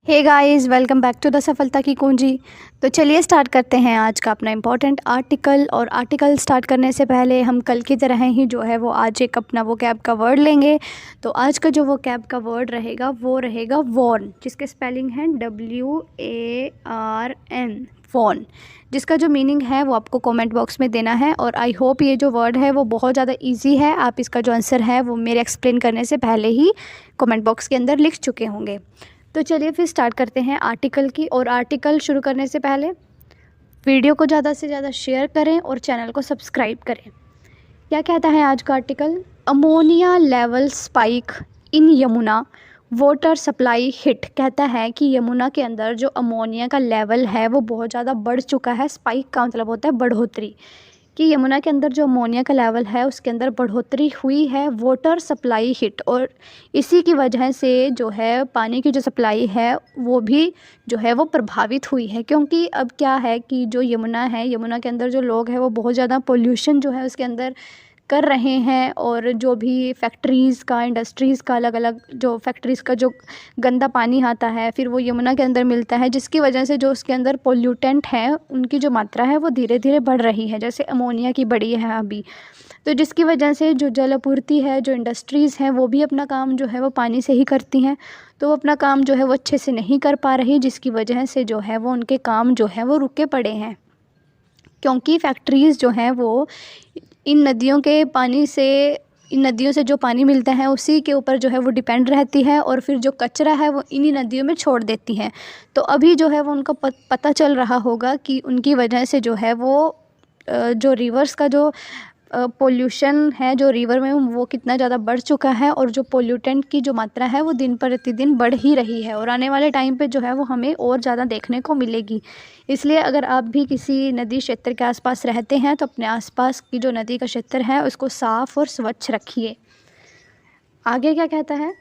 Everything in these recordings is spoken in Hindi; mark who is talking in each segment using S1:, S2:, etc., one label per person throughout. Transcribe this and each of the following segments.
S1: Hey guys, welcome back to the Safalta की कुंजी। तो चलिए स्टार्ट करते हैं आज का अपना इम्पोर्टेंट आर्टिकल। और आर्टिकल स्टार्ट करने से पहले हम कल की तरह ही जो है वो आज एक अपना वो कैब का वर्ड लेंगे। तो आज का जो वो कैब का वर्ड रहेगा वो रहेगा वॉर्न, जिसके स्पेलिंग है WARN, वॉर्न, जिसका जो मीनिंग है वो आपको कमेंट बॉक्स में देना है। और आई होप ये जो वर्ड है वो बहुत ज़्यादा ईजी है, आप इसका जो आंसर है वो मेरे एक्सप्लेन करने से पहले ही कमेंट बॉक्स के अंदर लिख चुके होंगे। तो चलिए फिर स्टार्ट करते हैं आर्टिकल की। और आर्टिकल शुरू करने से पहले वीडियो को ज़्यादा से ज़्यादा शेयर करें और चैनल को सब्सक्राइब करें। क्या कहता है आज का article? Ammonia level spike in Yamuna water supply hit. कहता है कि यमुना के अंदर जो अमोनिया का लेवल है वो बहुत ज़्यादा बढ़ चुका है। स्पाइक का मतलब होता है बढ़ोतरी, कि यमुना के अंदर जो अमोनिया का लेवल है उसके अंदर बढ़ोतरी हुई है। वाटर सप्लाई हिट, और इसी की वजह से जो है पानी की जो सप्लाई है वो भी जो है वो प्रभावित हुई है। क्योंकि अब क्या है कि जो यमुना है, यमुना के अंदर जो लोग हैं वो बहुत ज़्यादा पोल्यूशन जो है उसके अंदर कर रहे हैं। और जो भी फैक्ट्रीज़ का, इंडस्ट्रीज़ का, अलग अलग जो फैक्ट्रीज़ का जो गंदा पानी आता है फिर वो यमुना के अंदर मिलता है, जिसकी वजह से जो उसके अंदर पोल्यूटेंट हैं उनकी जो मात्रा है वो धीरे धीरे बढ़ रही है, जैसे अमोनिया की बढ़ी है अभी। तो जिसकी वजह से जो जल आपूर्ति है, जो इंडस्ट्रीज़ हैं वो भी अपना काम जो है वो पानी से ही करती हैं, तो वो अपना काम जो है वो अच्छे से नहीं कर पा रही, जिसकी वजह से जो है वो उनके काम जो है वो रुके पड़े हैं। क्योंकि फैक्ट्रीज़ जो हैं वो इन नदियों के पानी से, इन नदियों से जो पानी मिलता है उसी के ऊपर जो है वो डिपेंड रहती है, और फिर जो कचरा है वो इन्हीं नदियों में छोड़ देती हैं। तो अभी जो है वो उनको पता चल रहा होगा कि उनकी वजह से जो है वो जो रिवर्स का जो पोल्यूशन है जो रिवर में वो कितना ज़्यादा बढ़ चुका है, और जो पोल्यूटेंट की जो मात्रा है वो दिन प्रतिदिन बढ़ ही रही है, और आने वाले टाइम पे जो है वो हमें और ज़्यादा देखने को मिलेगी। इसलिए अगर आप भी किसी नदी क्षेत्र के आसपास रहते हैं तो अपने आसपास की जो नदी का क्षेत्र है उसको साफ़ और स्वच्छ रखिए। आगे क्या कहता है?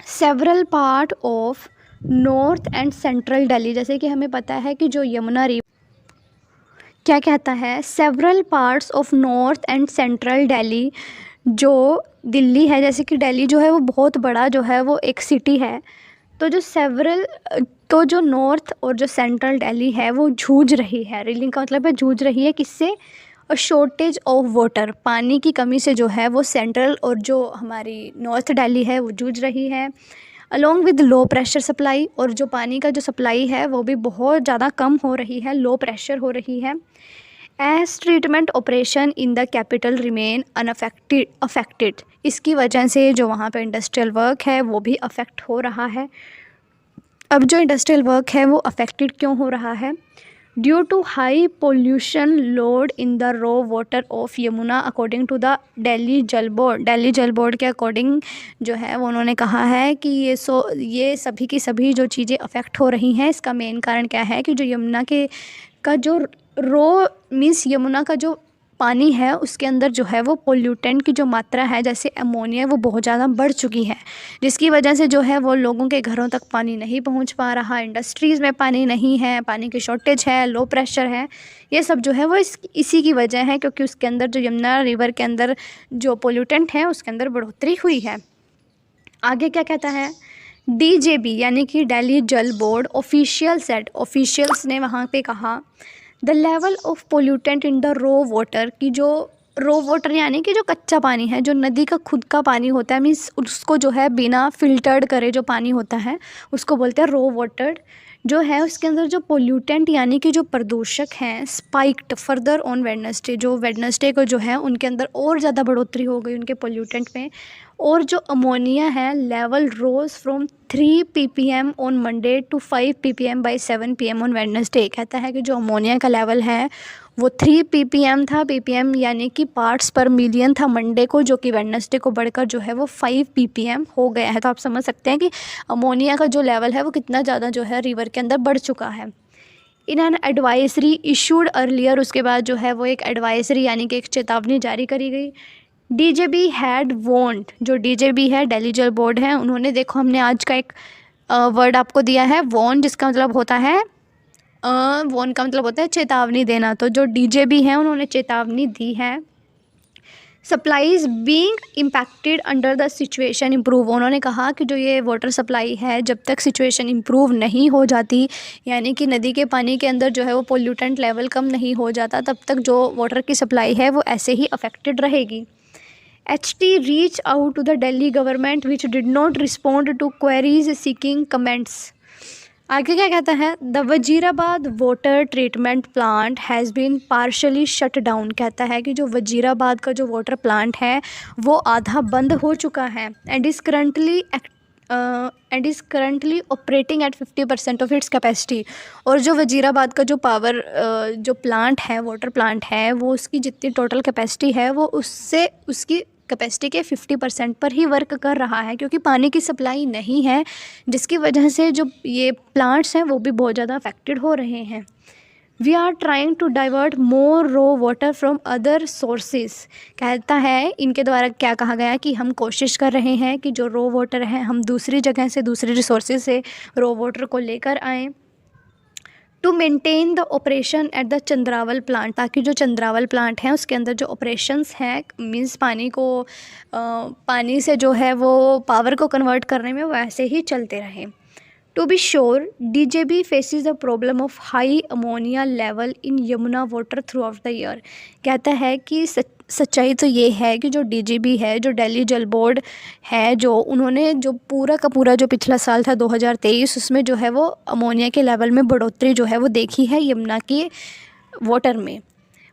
S1: Several part of north and central Delhi. जैसे कि हमें पता है कि जो यमुना रिवर, क्या कहता है? Several parts of north and central Delhi, जो दिल्ली है, जैसे कि दिल्ली जो है वो बहुत बड़ा जो है वो एक सिटी है। तो जो सेवरल, तो जो नॉर्थ और जो सेंट्रल दिल्ली है वो जूझ रही है। रीलिंग का मतलब है जूझ रही है, किससे? और शॉर्टेज ऑफ वाटर, पानी की कमी से जो है वो सेंट्रल और जो हमारी नॉर्थ दिल्ली है वो जूझ रही है। Along with low pressure supply, और जो पानी का जो सप्लाई है वो भी बहुत ज़्यादा कम हो रही है, लो प्रेशर हो रही है। As treatment operation in the capital remain affected, इसकी वजह से जो वहाँ पे इंडस्ट्रियल वर्क है वो भी अफेक्ट हो रहा है। अब जो इंडस्ट्रियल वर्क है वो अफेक्टेड क्यों हो रहा है? Due to high pollution load in the raw water of Yamuna according to the Delhi Jal board. Delhi Jal board के अकॉर्डिंग जो है वो उन्होंने कहा है कि ये सभी की सभी जो चीज़ें अफेक्ट हो रही हैं, इसका मेन कारण क्या है कि जो यमुना के का जो रो मीन्स यमुना का जो पानी है उसके अंदर जो है वो पोल्यूटेंट की जो मात्रा है, जैसे अमोनिया, वो बहुत ज़्यादा बढ़ चुकी है, जिसकी वजह से जो है वो लोगों के घरों तक पानी नहीं पहुंच पा रहा, इंडस्ट्रीज़ में पानी नहीं है, पानी की शॉर्टेज है, लो प्रेशर है। ये सब जो है वो इसी की वजह है, क्योंकि उसके अंदर जो यमुना रिवर के अंदर जो पोल्यूटेंट है उसके अंदर बढ़ोतरी हुई है। आगे क्या कहता है? DJB यानी कि Delhi Jal board official set, officials ने वहाँ पे कहा, the level of pollutant in the raw water, की जो रो वाटर यानी कि जो कच्चा पानी है, जो नदी का खुद का पानी होता है, मीन्स उसको जो है बिना फिल्टर्ड करे जो पानी होता है उसको बोलते हैं रो वाटर, जो है उसके अंदर जो पोल्यूटेंट यानी कि जो प्रदूषक हैं स्पाइक्ड फर्दर ऑन वेडनेसडे, जो वेडनेसडे को जो है उनके अंदर और ज़्यादा बढ़ोतरी हो गई उनके पोल्यूटेंट में। और जो अमोनिया है level rose from 3 ppm on Monday to 5 ppm by 7 PM on Wednesday. कहता है कि जो अमोनिया का लेवल है वो 3 ppm था, ppm यानी कि पार्ट्स पर मिलियन था मंडे को, जो कि वेडनेसडे को बढ़कर जो है वो 5 ppm हो गया है। तो आप समझ सकते हैं कि अमोनिया का जो लेवल है वो कितना ज़्यादा जो है रिवर के अंदर बढ़ चुका है। In an advisory issued earlier, उसके बाद जो है वो एक एडवाइजरी यानी कि एक चेतावनी जारी करी गई। DJB हैड वॉन्ट, जो DJB है दिल्ली जल बोर्ड है, उन्होंने, देखो हमने आज का एक वर्ड आपको दिया है वॉन, जिसका मतलब होता है वॉन का मतलब होता है चेतावनी देना। तो जो DJB है उन्होंने चेतावनी दी है supplies being impacted under the situation improve. उन्होंने कहा कि जो ये वाटर सप्लाई है, जब तक सिचुएशन इम्प्रूव नहीं हो जाती, यानी कि नदी के पानी के अंदर जो है वो पोल्यूटेंट लेवल कम नहीं हो जाता, तब तक जो वाटर की सप्लाई है वो ऐसे ही अफेक्टेड रहेगी। HT reached out to the Delhi government which did not respond to queries seeking comments। आगे क्या कहता है, the Wazirabad water treatment plant has been partially shut down. कहता है कि जो वजीराबाद का जो वाटर प्लांट है वो आधा बंद हो चुका है and is currently operating eight 50% of its capacity. और जो वजीराबाद का जो पावर जो प्लांट है, वाटर प्लांट है, वो उसकी जितनी टोटल कैपेसिटी है वो उससे उसकी कैपेसिटी के 50% पर ही वर्क कर रहा है, क्योंकि पानी की सप्लाई नहीं है, जिसकी वजह से जो ये प्लांट्स हैं वो भी बहुत ज़्यादा अफेक्टेड हो रहे हैं। We are trying to divert more raw water from other sources. कहता है इनके द्वारा क्या कहा गया कि हम कोशिश कर रहे हैं कि जो रो वाटर है हम दूसरी जगह से, दूसरे रिसोर्सेज से रो वाटर को लेकर आएँ। To maintain the operation at the Chandrawal plant, ताकि जो चंद्रावल प्लांट है उसके अंदर जो ऑपरेशंस हैं, मींस पानी से जो है वो पावर को कन्वर्ट करने में वैसे ही चलते रहें। To be sure DJB faces the problem of high ammonia level in Yamuna water throughout the year. कहता है कि सच्चाई तो ये है कि जो DJB है, जो दिल्ली जल बोर्ड है, जो उन्होंने जो पूरा का पूरा जो पिछला साल था 2023, उसमें जो है वो अमोनिया के लेवल में बढ़ोतरी जो है वो देखी है यमुना के वाटर में।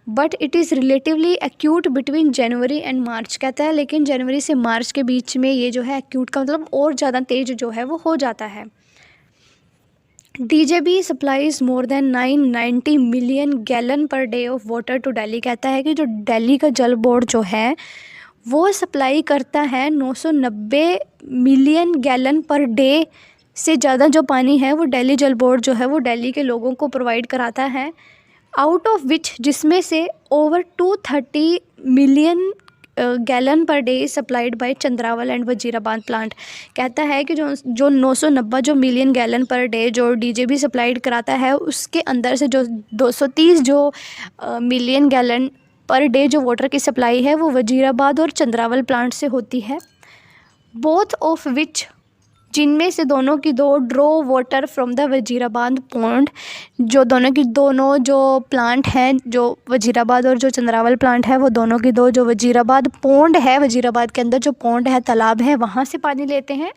S1: But it is relatively acute between January and March. कहता है लेकिन जनवरी से मार्च के बीच में ये जो है एक्यूट का मतलब और ज़्यादा तेज़ जो है वो हो जाता है। DJB supplies more than 990 million gallon per day of water to Delhi. कहता है कि जो दिल्ली का जल बोर्ड जो है वो सप्लाई करता है 990 मिलियन गैलन पर डे से ज़्यादा जो पानी है वो दिल्ली जल बोर्ड जो है वो दिल्ली के लोगों को प्रोवाइड कराता है। आउट ऑफ विच, जिसमें से over 230 million gallon per day supplied by Chandrawal and Wazirabad plant. कहता है कि जो 990 जो मिलियन गैलन पर डे जो DJB सप्लाइड कराता है, उसके अंदर से जो 230 जो मिलियन गैलन पर डे जो वाटर की सप्लाई है वो वजीराबाद और चंद्रावल प्लांट से होती है। बोथ ऑफ विच, जिनमें से दोनों की दो draw water from the Wazirabad pond. जो दोनों जो प्लांट हैं, जो वजीराबाद और जो चंद्रावल प्लांट है, वो दोनों की दो जो वजीराबाद पॉन्ड है, वजीराबाद के अंदर जो पॉन्ड है, तालाब है, वहाँ से पानी लेते हैं।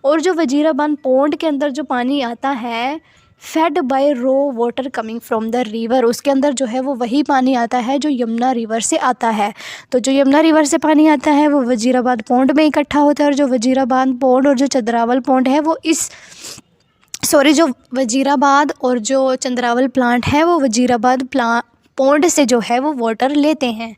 S1: और जो वजीराबाद पॉन्ड के अंदर जो पानी आता है fed by raw water coming from the river, उसके अंदर जो है वो वही पानी आता है जो यमुना रिवर से आता है। तो जो यमुना रिवर से पानी आता है वो वजीराबाद पॉन्ड में इकट्ठा होता है, और जो वजीराबाद पॉन्ड और जो चंद्रावल पॉन्ड है वो जो वजीराबाद और जो चंद्रावल प्लांट है वो वजीराबाद पॉन्ड से जो है वो वाटर लेते हैं।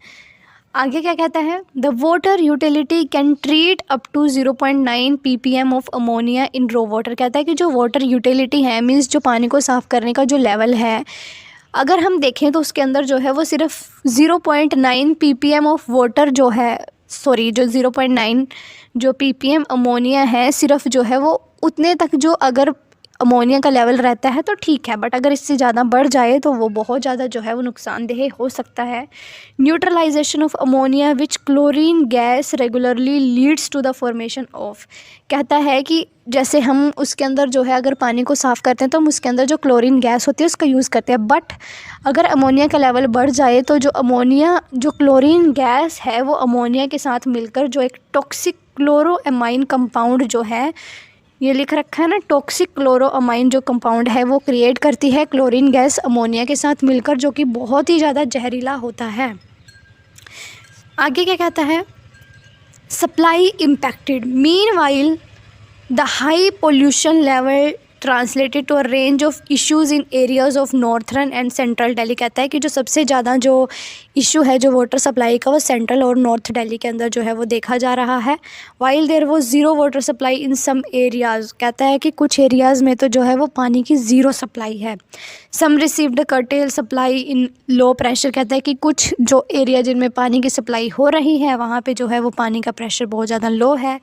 S1: आगे क्या कहता है, the water utility can treat up to 0.9 ppm of ammonia in raw water. कहता है कि जो वाटर यूटिलिटी है, मीन्स जो पानी को साफ़ करने का जो लेवल है, अगर हम देखें तो उसके अंदर जो है वो सिर्फ 0.9 ppm ऑफ वाटर जो 0.9 जो ppm अमोनिया है, सिर्फ जो है वो उतने तक जो अगर अमोनिया का लेवल रहता है तो ठीक है, बट अगर इससे ज़्यादा बढ़ जाए तो वो बहुत ज़्यादा जो है वो नुकसानदेह हो सकता है। Neutralisation of ammonia which chlorine gas regularly leads to the formation of. कहता है कि जैसे हम उसके अंदर जो है अगर पानी को साफ़ करते हैं तो हम उसके अंदर जो क्लोरीन गैस होती है उसका यूज़ करते हैं, बट अगर अमोनिया का लेवल बढ़ जाए तो जो क्लोरीन गैस है वो अमोनिया के साथ मिलकर जो एक टॉक्सिक क्लोरोएमाइन कंपाउंड जो है, ये लिख रखा है ना, टॉक्सिक क्लोरोअमाइन जो कंपाउंड है वो क्रिएट करती है क्लोरीन गैस अमोनिया के साथ मिलकर, जो कि बहुत ही ज़्यादा जहरीला होता है। आगे क्या कहता है, supply impacted meanwhile the high pollution level translated to a range of issues in areas of northern and central Delhi. कहता है कि जो सबसे ज़्यादा जो इशू है जो वाटर सप्लाई का वो सेंट्रल और नॉर्थ दिल्ली के अंदर जो है वो देखा जा रहा है। While there was zero water supply in some areas. कहता है कि कुछ एरियाज़ में तो जो है वो पानी की ज़ीरो सप्लाई है। Some received curtailed supply in low pressure. कहता है कि कुछ जो एरिया जिनमें पानी की सप्लाई हो रही है वहाँ पर जो है वो पानी का प्रेशर बहुत ज़्यादा लो है।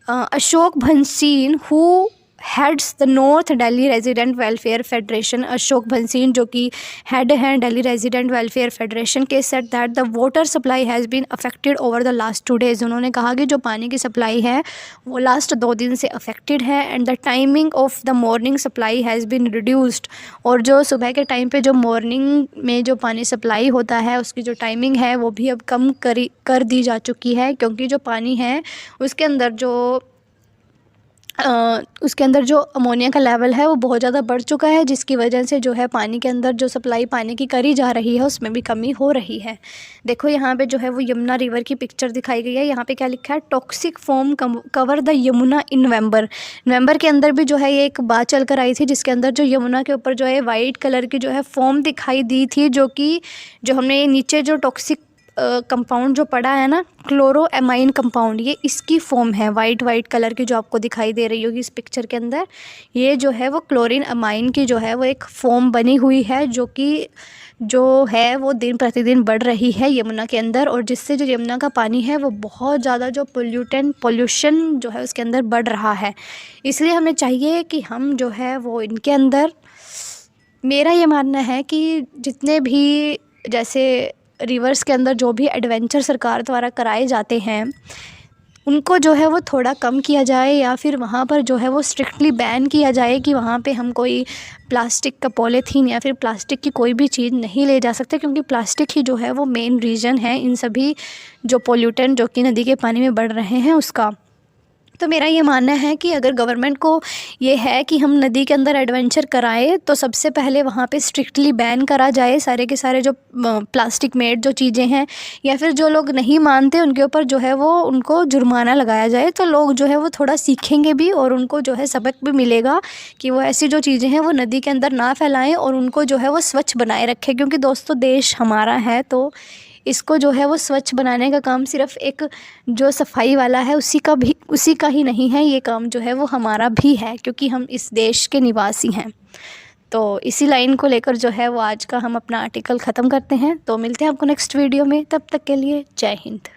S1: Ashok Bhansin who heads the north Delhi resident welfare federation Ashok Bhansin, जो कि हेड हैं दिल्ली रेजिडेंट वेलफेयर फेडरेशन के, said that the water supply has been affected over the last 2 days। उन्होंने कहा कि जो पानी की सप्लाई है वो लास्ट 2 दिन से अफेक्टेड है। And the timing of the morning supply has been reduced, और जो सुबह के टाइम पे जो मॉर्निंग में जो पानी सप्लाई होता है उसकी जो टाइमिंग है वो भी अब कम कर दी जा चुकी है, क्योंकि जो पानी है उसके अंदर जो अमोनिया का लेवल है वो बहुत ज़्यादा बढ़ चुका है, जिसकी वजह से जो है पानी के अंदर जो सप्लाई पानी की करी जा रही है उसमें भी कमी हो रही है। देखो यहाँ पे जो है वो यमुना रिवर की पिक्चर दिखाई गई है। यहाँ पे क्या लिखा है, toxic foam cover the Yamuna in November के अंदर भी जो है ये एक बात चल कर आई थी, जिसके अंदर जो यमुना के ऊपर जो है वाइट कलर की जो है फोम दिखाई दी थी, जो हमने ये नीचे जो टॉक्सिक कंपाउंड जो पड़ा है ना, क्लोरोएमाइन कंपाउंड, ये इसकी फॉर्म है वाइट कलर की जो आपको दिखाई दे रही होगी इस पिक्चर के अंदर। ये जो है वो क्लोरीन अमाइन की जो है वो एक फॉर्म बनी हुई है, जो है वो दिन प्रतिदिन बढ़ रही है यमुना के अंदर, और जिससे जो यमुना का पानी है वो बहुत ज़्यादा जो पोल्यूशन जो है उसके अंदर बढ़ रहा है। इसलिए हमें चाहिए कि हम जो है वो इनके अंदर, मेरा ये मानना है कि जितने भी जैसे रिवर्स के अंदर जो भी एडवेंचर सरकार द्वारा कराए जाते हैं उनको जो है वो थोड़ा कम किया जाए, या फिर वहाँ पर जो है वो स्ट्रिक्टली बैन किया जाए कि वहाँ पे हम कोई प्लास्टिक का पॉलीथीन या फिर प्लास्टिक की कोई भी चीज़ नहीं ले जा सकते, क्योंकि प्लास्टिक ही जो है वो मेन रीज़न है इन सभी जो पोल्यूटेंट जो कि नदी के पानी में बढ़ रहे हैं उसका। तो मेरा ये मानना है कि अगर गवर्नमेंट को ये है कि हम नदी के अंदर एडवेंचर कराएं तो सबसे पहले वहाँ पे स्ट्रिक्टली बैन करा जाए सारे के सारे जो प्लास्टिक मेड जो चीज़ें हैं, या फिर जो लोग नहीं मानते उनके ऊपर जो है वो उनको जुर्माना लगाया जाए, तो लोग जो है वो थोड़ा सीखेंगे भी और उनको जो है सबक भी मिलेगा कि वो ऐसी जो चीज़ें हैं वो नदी के अंदर ना फैलाएँ और उनको जो है वो स्वच्छ बनाए रखें। क्योंकि दोस्तों देश हमारा है, तो इसको जो है वो स्वच्छ बनाने का काम सिर्फ़ एक जो सफाई वाला है उसी का ही नहीं है, ये काम जो है वो हमारा भी है, क्योंकि हम इस देश के निवासी हैं। तो इसी लाइन को लेकर जो है वो आज का हम अपना आर्टिकल ख़त्म करते हैं। तो मिलते हैं आपको नेक्स्ट वीडियो में, तब तक के लिए जय हिंद।